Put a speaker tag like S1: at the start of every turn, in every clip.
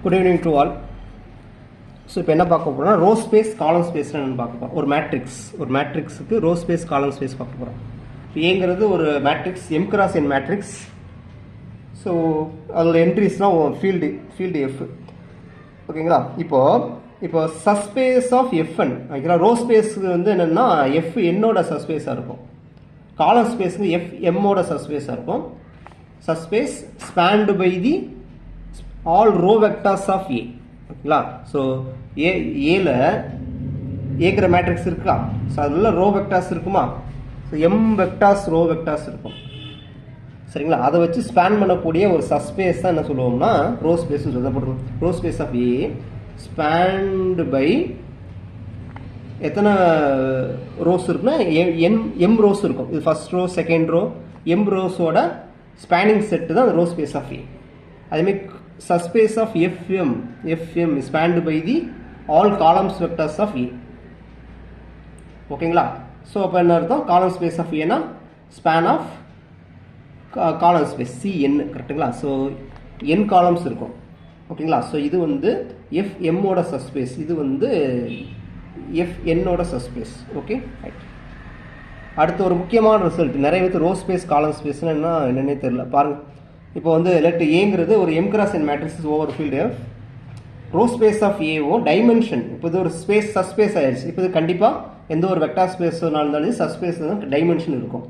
S1: Good evening to all. So இப்போ என்ன பார்க்க போறோம்னா ரோ ஸ்பேஸ் காலம் ஸ்பேஸ் என்னன்னு பார்க்க போறோம். ஒரு மேட்ரிக்ஸ்க்கு ரோ ஸ்பேஸ் காலம் ஸ்பேஸ் பார்க்க போறோம். ஏங்கிறது ஒரு matrix m cross n matrix. So அதோட என்ட்ரிஸ்னா ஃபீல்டு எஃப். ஓகேங்களா? இப்போ சஸ்பேஸ் ஆஃப் எஃப்என் ஓகேங்களா. ரோ ஸ்பேஸுக்கு வந்து என்னன்னா எஃப் என்னோட சஸ்பேஸாக இருக்கும், காலம் ஸ்பேஸுக்கு எஃப் எம்மோட சஸ்பேஸாக இருக்கும். Subspace spanned by the all row vectors of A. ஓகேங்களா? ஸோ ஏல ஏங்கிற மேட்ரிக்ஸ் இருக்கா, ஸோ அதில் ரோ வெக்டார்ஸ் இருக்குமா, so M vectors row vectors இருக்கும். சரிங்களா? அதை வச்சு ஸ்பேன் பண்ணக்கூடிய ஒரு சஸ்பேஸ் தான் என்ன சொல்லுவோம்னா ரோ ஸ்பேஸ்ன்னு சொல்லி row space of A spanned by எத்தனை ரோஸ் இருக்குன்னா எம் ரோஸ் இருக்கும். இது first row second row M ரோஸோட ஸ்பேனிங் செட்டு தான் ரோ ஸ்பேஸ் ஆஃப் ஏ. அதேமாதிரி subspace of fm is spanned by the all columns vectors of A. ஓகேங்களா? So அப்போ என்ன அர்த்தம், காலம் ஸ்பேஸ் ஆஃப் ஏனா span of column space cn கரெக்டுங்களா? So n columns இருக்கும். ஓகேங்களா? ஸோ இது வந்து எஃப் எம்மோட சஸ்பேஸ், இது வந்து எஃப் என்னோட சஸ்பேஸ். Okay right. அடுத்து ஒரு முக்கியமான ரிசல்ட், நிறைய பேர் ரோ ஸ்பேஸ் காலம் ஸ்பேஸ்னா என்னன்னே தெரியல பாருங்க. இப்போ வந்து லெட் ஏங்கிறது ஒரு m cross n matrix over field F. Row space of ஏவோ டைமென்ஷன், இப்போ இது ஒரு ஸ்பேஸ் சஸ்பேஸ் ஆயிடுச்சு. இப்போ இது கண்டிப்பாக எந்த ஒரு வெக்டார் ஸ்பேஸோனாலும் இருந்தாலும் சஸ்பேஸ் தான் டைமென்ஷன் இருக்கும்.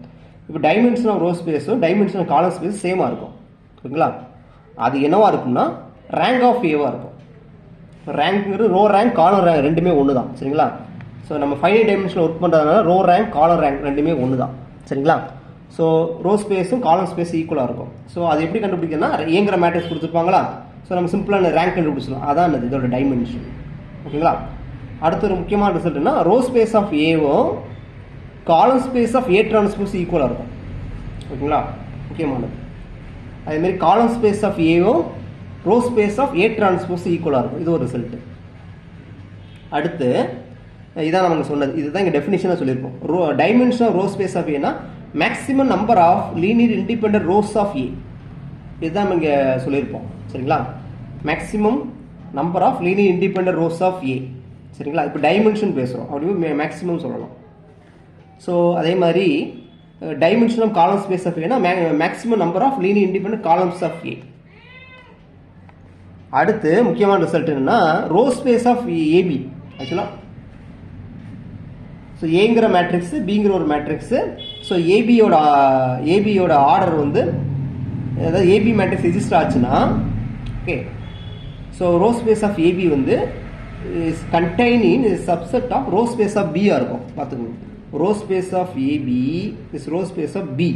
S1: இப்போ டைமென்ஷன் ஆஃப் ரோ ஸ்பேஸும் டைமென்ஷன் ஆஃப் காலம் ஸ்பேஸ் சேமாக இருக்கும். ஓகேங்களா? அது என்னவா இருக்கும்னா ரேங்க் ஆஃப் ஏவாக இருக்கும். ரேங்க்ங்கிறது ரோ ரேங்க் காலம் ரேங்க் ரெண்டுமே ஒன்று தான். சரிங்களா? ஸோ நம்ம ஃபைனல் டைமென்ஷனில் ஒர்க் பண்ணுறதுனால ரோ ரேங்க் காலம் ரேங்க் ரெண்டுமே ஒன்று தான். சரிங்களா? ஸோ ரோ ஸ்பேஸும் காலம் ஸ்பேஸ் ஈக்குவலாக இருக்கும். ஸோ அது எப்படி கண்டுபிடிக்கணும்னா ஏங்கிற மேட்ரிக்ஸ் கொடுத்துருப்பாங்களா, ஸோ நம்ம சிம்பிளான ரேங்க் கண்டுபிடிச்சலாம். அதான் இதோட டைமென்ஷன். ஓகேங்களா? அடுத்த ஒரு முக்கியமான ரிசல்ட்னா ரோ ஸ்பேஸ் ஆஃப் ஏவும் காலம் ஸ்பேஸ் ஆஃப் ஏ டிரான்ஸ்போஸ் ஈக்குவலாக இருக்கும். ஓகேங்களா? முக்கியமானது. அதேமாரி காலம் ஸ்பேஸ் ஆஃப் ஏவும் row space of A transpose ஈக்குவலாக இருக்கும். இது ஒரு ரிசல்ட். அடுத்து இதான் நம்ம சொன்னது, இதுதான் இங்கே டெஃபினிஷனாக சொல்லியிருப்போம். Dimension of row space of ஏனா maximum number of linear independent rows of A. இதுதான் இங்கே சொல்லியிருப்போம். சரிங்களா? Maximum number of linear independent rows of A. சரிங்களா? இப்போ டைமென்ஷன் பேசுகிறோம், அப்படி மேக்ஸிமம் சொல்லலாம். ஸோ அதே மாதிரி dimension of column space of ஏனா maximum number of linear independent columns of A. அடுத்து முக்கியமான ரிசல்ட் என்னன்னா ரோ ஸ்பேஸ் ஆஃப் ஏபி. ஆக்சுவலாக ஸோ ஏங்கிற மேட்ரிக்ஸ் பிங்கிற ஒரு மேட்ரிக்ஸு. ஸோ ஏபியோட ஆர்டர் வந்து அதாவது ஏபி மேட்ரிக்ஸ் எக்ஸிஸ்ட் ஆச்சுன்னா okay. So row space of AB வந்து is containing subset of row space of பியாக இருக்கும். பார்த்துக்கோங்க, row space of AB is row space of B.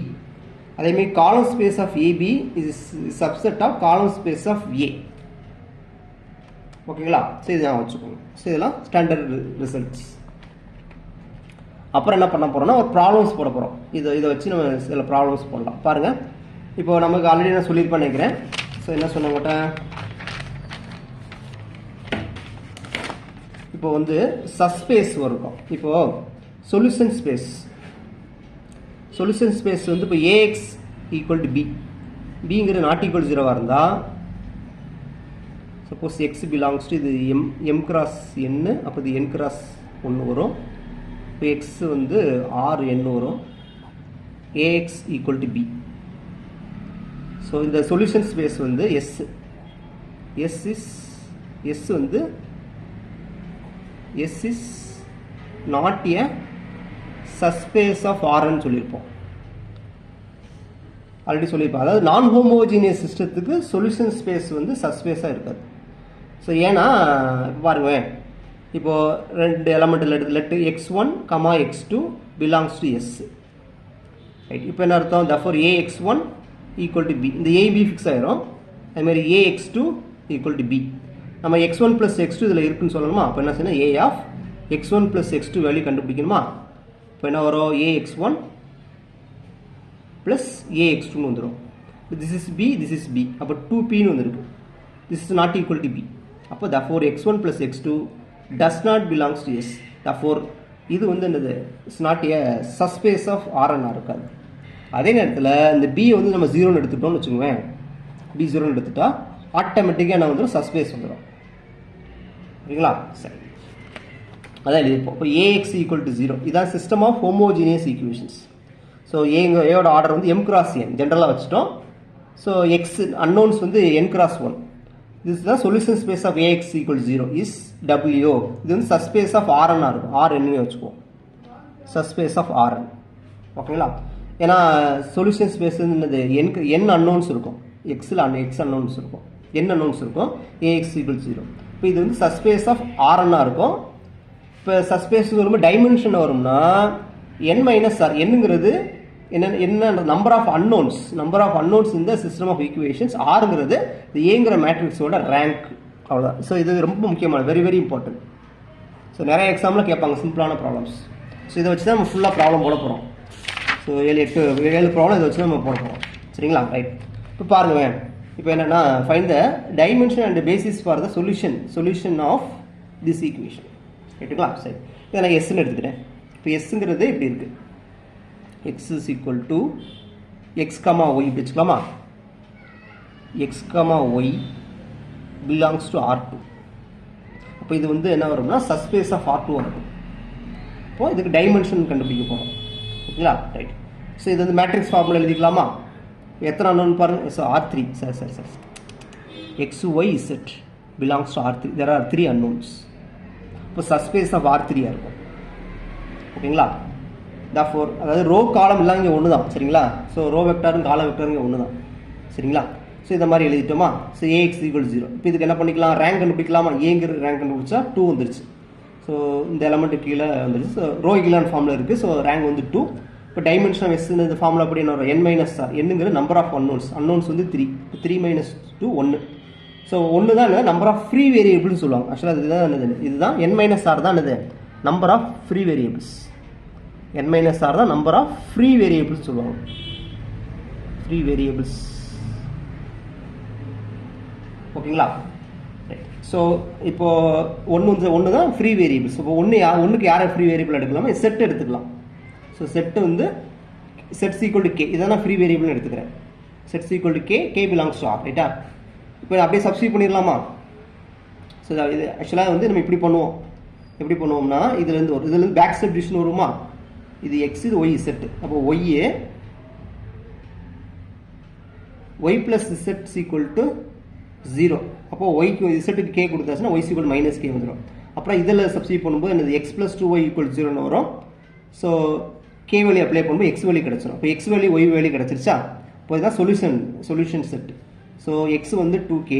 S1: அதேமாதிரி காலம் space of AB is subset of column space of A. ஓகேங்களா? So இதுதான் வச்சுக்கோங்க. So இதெல்லாம் ஸ்டாண்டர்ட் ரிசல்ட்ஸ். அப்புறம் என்ன பண்ண போகிறோம்னா ஒரு ப்ராப்ளம்ஸ் போட போகிறோம். இதை வச்சு நம்ம சில ப்ராப்ளம்ஸ் போடலாம். பாருங்கள், இப்போ நமக்கு ஆல்ரெடி நான் சொல்லியிருப்பேன் நினைக்கிறேன். ஸோ என்ன சொன்னவங்கட்ட இப்போ வந்து சஸ்பேஸ் இருக்கும். இப்போது சொல்யூஷன் ஸ்பேஸ் வந்து இப்போ ஏஎக்ஸ் ஈக்குவல் டு பி, பிங்கிறது நாட் ஈக்குவல் 0 இருந்தால் சப்போஸ் எக்ஸ் பிலாங்ஸ் டு இது எம் கிராஸ் என்னு, அப்போ இது என் கிராஸ் 1 வரும். இப்போ எக்ஸ் வந்து ஆர் என் வரும். A x equal to B. So இந்த சொல்யூஷன் ஸ்பேஸ் வந்து எஸ் வந்து S is not a subspace of ஆர்ன்னு சொல்லியிருப்போம். ஆல்ரெடி சொல்லியிருப்போம். அதாவது நான் ஹோமோஜீனியஸ் சிஸ்டத்துக்கு சொல்யூஷன் ஸ்பேஸ் வந்து சஸ்பேஸாக இருக்காது. ஸோ ஏன்னா இப்போ பாருங்க, இப்போ ரெண்டு element let x1, x2 belongs to S. Right. இப்போ என்ன அர்த்தம், therefore ax1 equal to B. இந்த ab ஃபிக்ஸ் ஆயிரும். அதுமாதிரி ax2 ஈக்குவல் டு பி. நம்ம x1 ப்ளஸ் x2 இதில் இருக்குன்னு சொல்லணுமா? அப்போ என்ன செய்யணும், a of x1 plus x2 value கண்டுபிடிக்கணுமா? இப்போ என்ன வரும், ax1 ப்ளஸ் ax2ன்னு வந்துடும். திஸ் இஸ் b, அப்போ 2pன்னு வந்துருக்கு. This is not equal to b. அப்போ therefore x1 plus x2 does not belongs to S. Therefore இது வந்து என்னது, it's not a subspace of RNR இருக்காது. அதே நேரத்தில் இந்த பி வந்து நம்ம 0ன்னு எடுத்துட்டோம்னு வச்சுக்கோங்க. பி 0ன்னு எடுத்துட்டா ஆட்டோமேட்டிக்காக என்ன வந்துடும், சஸ்பேஸ் வந்துடும். ஓகேங்களா? சரி, அதான் எழுதிப்போம். இப்போ ஏஎக்ஸ் ஈக்குவல் டு 0 இதான் system of homogeneous equations. So ஏயோட ஆர்டர் வந்து எம் கிராஸ் என் ஜென்ரலாக வச்சுட்டோம். ஸோ எக்ஸ் அன்னோன்ஸ் வந்து n கிராஸ் 1. திஸ் தான் solution space of A x equal 0 is W. இது வந்து சஸ்பேஸ் ஆஃப் ஆர்என் இருக்கும். ஆர்என்னு வச்சுக்குவோம், சஸ்பேஸ் ஆஃப் ஆர்என். ஓகேங்களா? ஏன்னா சொல்யூஷன் ஸ்பேஸ் என்னது, n அன்னோன்ஸ் இருக்கும், எக்ஸில் எக்ஸ் அன்னோன்ஸ் இருக்கும், n அன்னோன்ஸ் இருக்கும், ஏஎக்ஸ் ஈக்குவல் 0. இப்போ இது வந்து சஸ்பேஸ் ஆஃப் ஆர்என்னாக இருக்கும். இப்போ சஸ்பேஸ் வரும்போது டைமென்ஷன் வரும்னா n மைனஸ் ஆர். என்னங்கிறது என்ன நம்பர் ஆஃப் அன்னோன்ஸ் இந்த சிஸ்டம் ஆஃப் ஈக்குவேஷன்ஸ். ஆறுங்கிறது இந்த ஏங்கிற மேட்ரிக்ஸோட ரேங்க். அவ்வளோதான். ஸோ இது ரொம்ப முக்கியமான, வெரி வெரி இம்பார்ட்டன்ட். ஸோ நிறைய எக்ஸாமில் கேட்பாங்க சிம்பிளான ப்ராப்ளம்ஸ். ஸோ இதை வச்சு தான் நம்ம ஃபுல்லாக ப்ராப்ளம் போட போகிறோம். ஸோ 7 ப்ராப்ளம் இதை வச்சு நம்ம போட போகிறோம். சரிங்களா? ரைட். இப்போ பாருங்கள், இப்போ என்னென்னா find the dimension and basis for the solution of this equation. ரைட்டுங்களா? சரி, இதை நான் எஸ்ன்னு எடுத்துக்கிறேன். இப்போ எஸ்ங்கிறது இப்படி இருக்குது, x is equal to x comma y இப்படி வச்சுக்கலாமா? x comma y belongs to R2. அப்போ இது வந்து என்ன வரும்னா சஸ்பேஸ் ஆஃப் R2 வரும். இப்போ இதுக்கு டைமென்ஷன் கண்டுபிடிக்க போகிறோம். ஓகேங்களா? ரைட். ஸோ இது வந்து மேட்ரிக்ஸ் ஃபார்முலா எழுதிக்கலாமா? எத்தனை அன்னோன் பாருங்கள். So R3 sir x y z belongs to R3. there are 3 unknowns. இப்போ சஸ்பேஸ் ஆஃப் R3 இருக்கும். ஓகேங்களா? therefore அதாவது ரோ காலம் எல்லாம் இங்கே ஒன்று தான். சரிங்களா? ஸோ ரோ வெக்டாரும் காலம் வெக்டாரும் இங்கே ஒன்று தான். சரிங்களா? ஸோ இந்த மாதிரி எழுதிட்டோமா? So ax equal 0. இப்போ இதுக்கு என்ன பண்ணிக்கலாம், ரேங்க் கண்டுபிடிக்கலாமா? ஏங்கிற ரேங்க் கண்டுபிடிச்சா 2 வந்துருச்சு. ஸோ இந்த எலமெண்ட் கீழே வந்துருச்சு. ஸோ ரோ ஈக்குவலன்ட் ஃபார்மில் இருக்குது. ஸோ ரேங்க் வந்து 2. இப்போ டைமென்ஷன் ஆஃப் எஸ் இந்த ஃபார்முலா அப்படி என்ன வரும், n மைனஸ் ஆர். என்னங்கிற நம்பர் ஆஃப் அன்னோன்ஸ் வந்து 3. 3 மைனஸ் 2 1. ஸோ 1 தான் நம்பர் ஆஃப் ஃப்ரீ வேரியபிள்னு சொல்லுவாங்க. ஆக்சுவலாக இதுதான் n மைனஸ் ஆர் தான் என்னது, number of free variables. n minus R தான் நம்பர் ஆஃப் ஃப்ரீ வேரியபிள்ஸ் சொல்லுவாங்க. Free variables. ஓகேங்களா? ஸோ இப்போ ஒன்று தான் ஃப்ரீ வேரியபிள்ஸ். இப்போ ஒன்றுக்கு யாரை ஃப்ரீ வேரியபிள் எடுக்கலாமா, செட் எடுத்துக்கலாம். ஸோ செட்டு வந்து செட்ஸ் ஈக்குவல் டு கே, இதான் நான் ஃப்ரீ வேரியபிள்னு எடுத்துக்கிறேன். Sets equal to K belongs to R. ரைட்டா? இப்போ அப்படியே சப்ஸ்டியூட் பண்ணிடலாமா? ஸோ இது ஆக்சுவலாக வந்து நம்ம இப்படி பண்ணுவோம். எப்படி பண்ணுவோம்னா இதுலேருந்து பேக் சப்ஸ்டியூஷன் வருமா? இது எக்ஸ், இது ஒய் செட்டு. அப்போ Y plus Z equal to 0. அப்போ ஒய்க்கு இசட்டுக்கு கே கொடுத்தாச்சுன்னா ஒய் ஈக்குவல் மைனஸ் கே வந்துடும். அப்புறம் இதில் சப்ஸ்டியூட் பண்ணும்போது என்னது, எக்ஸ் பிளஸ் 2y ஈக்குவல் 0ன்னு வரும். ஸோ கே வேல்யூ அப்ளை பண்ணும்போது எக்ஸ் வேல்யூ கிடச்சிடும். இப்போ எக்ஸ் வேல்யூ ஒய் வேல்யூ கிடச்சிருச்சா? இப்போ இதுதான் சொல்யூஷன் செட். ஸோ எக்ஸ் வந்து 2k,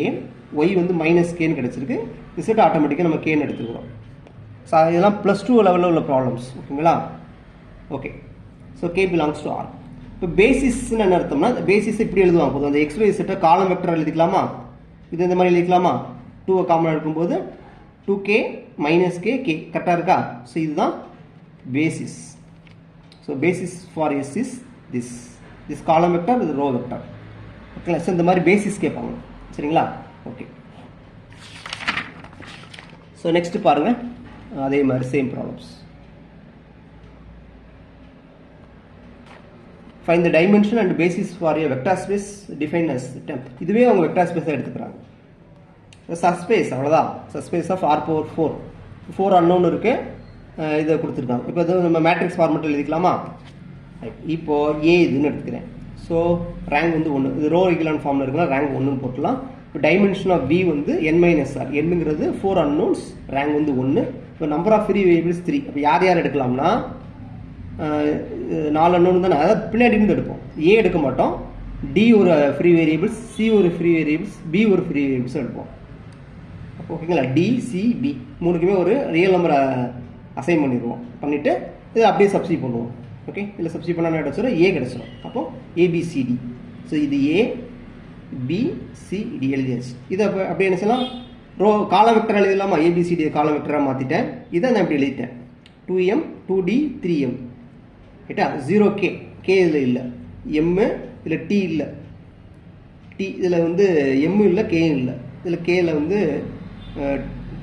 S1: ஒய் வந்து மைனஸ் கேன்னு கிடச்சிருக்கு. இசட் ஆட்டோமேட்டிக்காக நம்ம கேன்னு எடுத்துக்கிறோம். ஸோ இதெல்லாம் +2 லெவலில் உள்ள ப்ராப்ளம்ஸ். ஓகேங்களா? Okay. So K belongs to R. இப்போ பேசிஸ்ன்னு என்ன அர்த்தம்னா, பேசிஸ் இப்படி எழுதுவாங்க. போதும் அந்த எக்ஸ் ஒய் செட்டை காலம் வெக்டர் எழுதிக்கலாமா? இது இந்த மாதிரி எழுதிக்கலாமா? 2 காமன் எடுக்கும்போது 2k மைனஸ் கே கரெக்டாக இருக்கா? ஸோ இதுதான் basis. So basis for S is this column vector, இது ரோ வெக்டர். ஓகேங்களா? ஸோ இந்த மாதிரி பேசிஸ் கேட்பாங்க. சரிங்களா? ஓகே. ஸோ நெக்ஸ்ட் பாருங்கள், அதே மாதிரி same problems. Find the dimension and basis for a vector space defined as temp. இதுவே அவங்க வெக்டார் ஸ்பேஸை எடுத்துக்கிறாங்க. சஸ்பேஸ் அவ்வளோதான். சஸ்பேஸ் ஆஃப் R/4 4 அன்னோன் இருக்கு, இதை கொடுத்துருக்காங்க. இப்போ இது நம்ம மேட்ரிக்ஸ் ஃபார்மெட்டில் எழுதிக்கலாமா? இப்போ ஏ இதுன்னு எடுத்துக்கிறேன். ஸோ ரேங்க் வந்து 1. இது ரோ ஈக்குவலன்ட் ஃபார்மில் இருக்குன்னா ரேங்க் 1ன்னு போட்டலாம். இப்போ டைமென்ஷன் ஆஃப் வி வந்து n மைனஸ் ஆர். என்னங்கிறது 4 அன்னோன்ஸ், ரேங்க் வந்து 1. இப்போ நம்பர் ஆஃப் ஃப்ரீ வேரியபிள்ஸ் 3. அப்போ யார் எடுக்கலாம்னா 4 அன்னோன் தானே, அதாவது பின்னாடி இருந்து எடுப்போம். ஏ எடுக்க மாட்டோம். டி ஒரு ஃப்ரீ வேரியபிள்ஸ், சி ஒரு ஃப்ரீ வேரியபிள்ஸ், பி ஒரு ஃப்ரீ வேரியபிள்ஸ் எடுப்போம். ஓகேங்களா? டி, சி, பி மூணுக்குமே ஒரு ரியல் நம்பரை அசைன் பண்ணிடுவோம். பண்ணிவிட்டு இதை அப்படியே சப்ஸ்டியூட் பண்ணுவோம். ஓகே, இதில் சப்ஸ்டியூட் பண்ணால் கிடச்சிடும், ஏ கிடச்சிடும். அப்போது ஏபிசிடி. ஸோ இது ஏ பி சி டி எழுதியாச்சு. இதை அப்படியே என்ன செய்யலாம், காலம் வெக்டர் எழுதிடலாமா? ஏபிசிடி காலம் வெக்டராக மாற்றிட்டேன். இதை நான் இப்படி எழுதிட்டேன். 2m 2d 3m. ரைட்டா? 0k, கே இதில் இல்லை, எம்மு இதில் டி இல்லை, டி இதில் வந்து எம்மு இல்லை, கேயும் இல்லை. இதில் கேயில் வந்து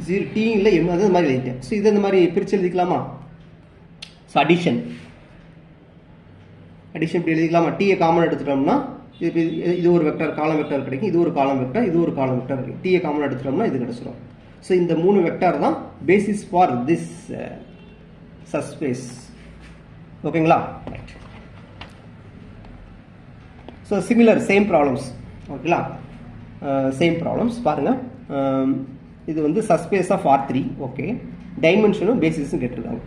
S1: 0 டி இல்லை, எம் அது மாதிரி எழுதிட்டேன். ஸோ இதை இந்த மாதிரி பிரித்து எழுதிக்கலாமா? ஸோ அடிஷன் இப்படி எழுதிக்கலாமா? டீயை காமன் எடுத்துட்டோம்னா இது ஒரு வெக்டர் காலம் வெக்டர் கிடைக்கும், இது ஒரு காலம் வெக்டர், இது ஒரு காலம் வெக்டர் கிடைக்கும். டீயை காமன் எடுத்துட்டோம்னா இது கிடைச்சிடும். ஸோ இந்த 3 வெக்டர் தான் பேசிஸ் ஃபார் திஸ் சப்ஸ்பேஸ். ஓகேங்களா? So similar same problems. ஓகேங்களா? சேம் ப்ராப்ளம்ஸ் பாருங்கள். இது வந்து சப்ஸ்பேஸ் ஆஃப் R3. ஓகே, டைமென்ஷனும் பேசிஸும் கேட்டிருக்காங்க.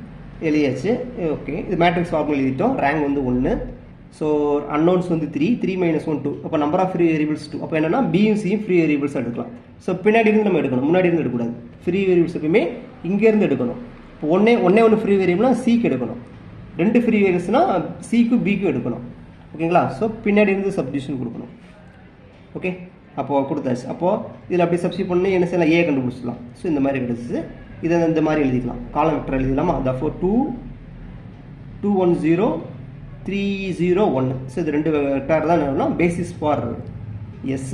S1: எழுதியாச்சு. ஓகே, இது மேட்ரிக்ஸ் ஃபார்முலா எழுதிட்டோம். ரேங்க் வந்து 1. ஸோ அன்னோன்ஸ் வந்து 3 - 1 2. அப்போ நம்பர் ஆஃப் ஃப்ரீ வேரியபிள்ஸ் 2. அப்போ என்னன்னா பியும் சியும் ஃப்ரீ வேரியபிள்ஸ் எடுக்கலாம். ஸோ பின்னாடி இருந்து நம்ம எடுக்கணும், முன்னாடி இருந்து எடுக்கக்கூடாது. ஃப்ரீ வேரியபிள்ஸ் எப்பவுமே இங்கேருந்து எடுக்கணும். இப்போ ஒன்று ஃப்ரீ வேரியபிள்னா சிக்கு எடுக்கணும், 2 ஃப்ரீ வேரியபிள்ஸ்னா சிக்கும் பிக்கும் எடுக்கணும். ஓகேங்களா? ஸோ பின்னாடி இருந்து சப்ஸ்டியூஷன் கொடுக்கணும். ஓகே, அப்போது கொடுத்தாச்சு. அப்போது இதில் அப்படி சப்ஸ்டியூட் பண்ணி என்ன செய்யலாம், ஏ கண்டுபிடிச்சிடலாம். ஸோ இந்த மாதிரி கிடச்சிச்சு. இதை இந்த மாதிரி எழுதிக்கலாம், காலம் வெக்டர் எழுதிக்கலாமா? therefore 2 2 1 0 3 0 1. ஸோ இது 2 வெக்டர் தான் என்னன்னா பேசிஸ் ஃபார் எஸ்.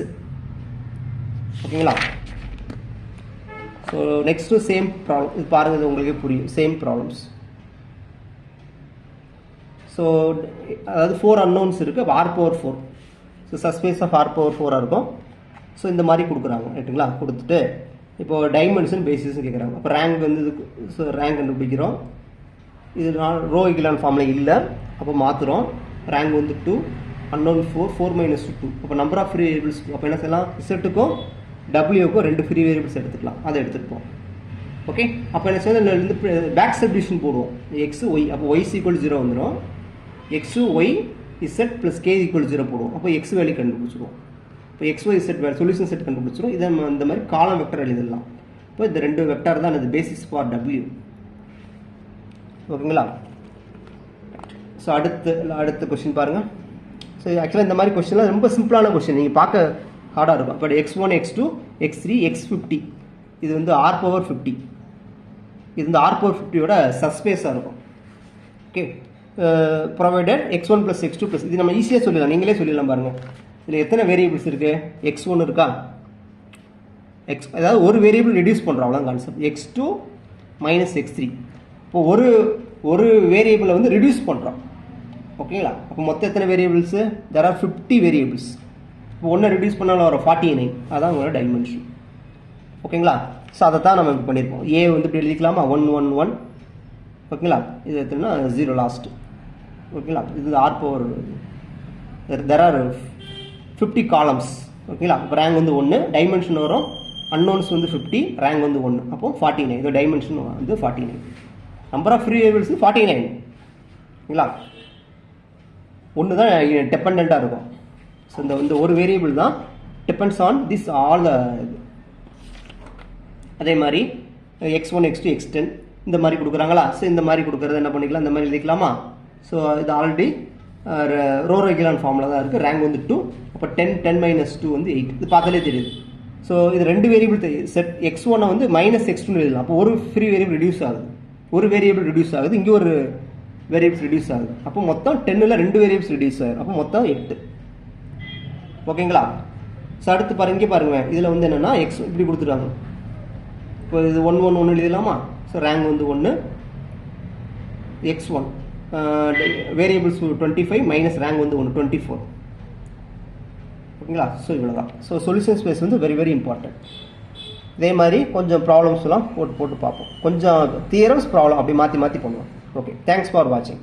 S1: ஓகேங்களா? So next same problem. இது பாருங்கள், இது உங்களுக்கே புரியும். Same problems. ஸோ அதாவது 4 அன்னோன்ஸ் இருக்குது. அப்போ R⁴. So subspace of R⁴ இருக்கும். ஸோ இந்த மாதிரி கொடுக்குறாங்க. ரைட்டுங்களா? கொடுத்துட்டு இப்போது டைமென்ஷன் பேசிஸ்ன்னு கேட்குறாங்க. அப்போ ரேங்க் வந்து இதுக்கு ஸோ ரேங்க் கண்டுபிடிக்கிறோம். இது ரோ ஈக்குவலன்ட் ஃபார்மில் இல்லை, அப்போ மாற்றுறோம். ரேங்க் வந்து 2, அன்னோன் 4 4 - 2. அப்போ நம்பர் ஆஃப் ஃப்ரீ வேரியபிள்ஸ் அப்போ என்ன செய்யலாம், இசட்டுக்கும் டபிள்யூக்கும் 2 ஃப்ரீ வேரியபிள்ஸ் எடுத்துக்கலாம். அதை எடுத்துகிட்டோம். ஓகே, அப்போ என்ன செய்யணும், பேக் சப்டிவிஷன் போடுவோம். X Y. அப்போ ஒய் = 0 வந்துடும். X Y Z plus K = 0 போடுவோம். அப்போ எக்ஸ் வேல்யூ கண்டுபிடிச்சிடுவோம். இப்போ X Y set solution set கண்டுபிடிச்சிடும். இதை இந்த மாதிரி காலம் வெக்டர் எழுதிடலாம். இப்போ இந்த 2 வெக்டர் தான் இது பேசிஸ் ஃபார் டபிள்யூ. ஓகேங்களா? ஸோ அடுத்த கொஸ்டின் பாருங்கள். ஸோ ஆக்சுவலாக இந்த மாதிரி கொஸ்டின்லாம் ரொம்ப சிம்பிளான கொஸ்டின், நீங்கள் பார்க்க ஹார்டாக இருக்கும். இப்போ x1 x2 x3 x50 இது வந்து R⁴50. இது வந்து R⁴50யோட சப்ஸ்பேஸாக இருக்கும். ஓகே, ப்ரொவைடட் x1 + x2 + இது நம்ம ஈஸியாக சொல்லிடலாம், நீங்களே சொல்லிடலாம். பாருங்கள், இதில் எத்தனை வேரியபிள்ஸ் இருக்குது, x1 இருக்கா, அதாவது ஒரு வேரியபிள் ரெடியூஸ் பண்ணுறோம், அவ்வளோதான் கான்செப்ட். x2 - x3. இப்போ ஒரு வேரியபிளை வந்து ரெடியூஸ் பண்ணுறோம். ஓகேங்களா? அப்போ மொத்தம் எத்தனை வேரியபிள்ஸு, தேர் ஆர் 50 வேரியபிள்ஸ். இப்போ ஒன்று ரெடியூஸ் பண்ணாலும் வர 49, அதான் உங்களோட டைமென்ஷன். ஓகேங்களா? ஸோ அதை தான் நம்ம இப்போ பண்ணியிருப்போம். ஏ வந்து இப்படி எழுதிக்கலாமா, 1 1 1. ஓகேங்களா? இது எத்தனைனா 0 லாஸ்ட்டு. ஓகேங்களா? இது R⁴ there are 50 காலம்ஸ். ஓகேங்களா? இப்போ ரேங்க் வந்து 1, டைமென்ஷன் வரும். அன்னோன்ஸ் வந்து 50, ரேங்க் வந்து 1. அப்போ 49. இதோ டைமென்ஷன் வந்து 49. Number of free variables 49. ஓகேங்களா? ஒன்று தான் டிபெண்ட்டாக இருக்கும். ஸோ இந்த ஒரு வேரியபிள் தான் டிபெண்ட்ஸ் ஆன் திஸ் ஆல். அதே மாதிரி x1 x2 x10 இந்த மாதிரி கொடுக்குறாங்களா? ஸோ இந்த மாதிரி கொடுக்குறது என்ன பண்ணிக்கலாம், இந்த மாதிரி எழுதிக்கலாமா? ஸோ இது ஆல்ரெடி ரோ ஈக்குவலன்ட் ஃபார்மில் தான் இருக்குது. ரேங்க் வந்து 2. அப்போ 10 10 - 2 வந்து 8. இது பார்த்தாலே தெரியுது. ஸோ இது 2 வேரியபிள் செட். x1 வந்து -x2 எழுதலாம். அப்போ ஒரு ஃப்ரீ வேரியபிள் ரெடியூஸ் ஆகுது, ஒரு வேரியபிள் ரெடியூஸ் ஆகுது, இங்கே ஒரு வேரியபிள்ஸ் ரெடியூஸ் ஆகுது. அப்போ மொத்தம் 10ல் 2 வேரியபிள்ஸ் ரெடியூஸ் ஆகுது. அப்போ மொத்தம் 8. ஓகேங்களா? ஸோ அடுத்து பாருங்க, இங்கே பாருங்க, இதில் வந்து என்னென்னா எக்ஸ் இப்படி கொடுத்துருக்காங்க. இப்போ இது 1 1 1 எழுதலாமா? ஸோ ரேங்க் வந்து 1, x1 வேரியபிள்ஸ் 25 மைனஸ் ரேங்க் வந்து 1 24. ஓகேங்களா? ஸோ இவ்வளோ தான். ஸோ சொல்யூஷன் ஸ்பேஸ் வந்து வெரி வெரி இம்பார்ட்டன்ட். இதே மாதிரி கொஞ்சம் ப்ராப்ளம்ஸ்லாம் போட்டு பார்ப்போம். கொஞ்சம் தியரம்ஸ் ப்ராப்ளம் அப்படி மாற்றி பண்ணுவோம். ஓகே, தேங்க்ஸ் ஃபார் வாட்சிங்.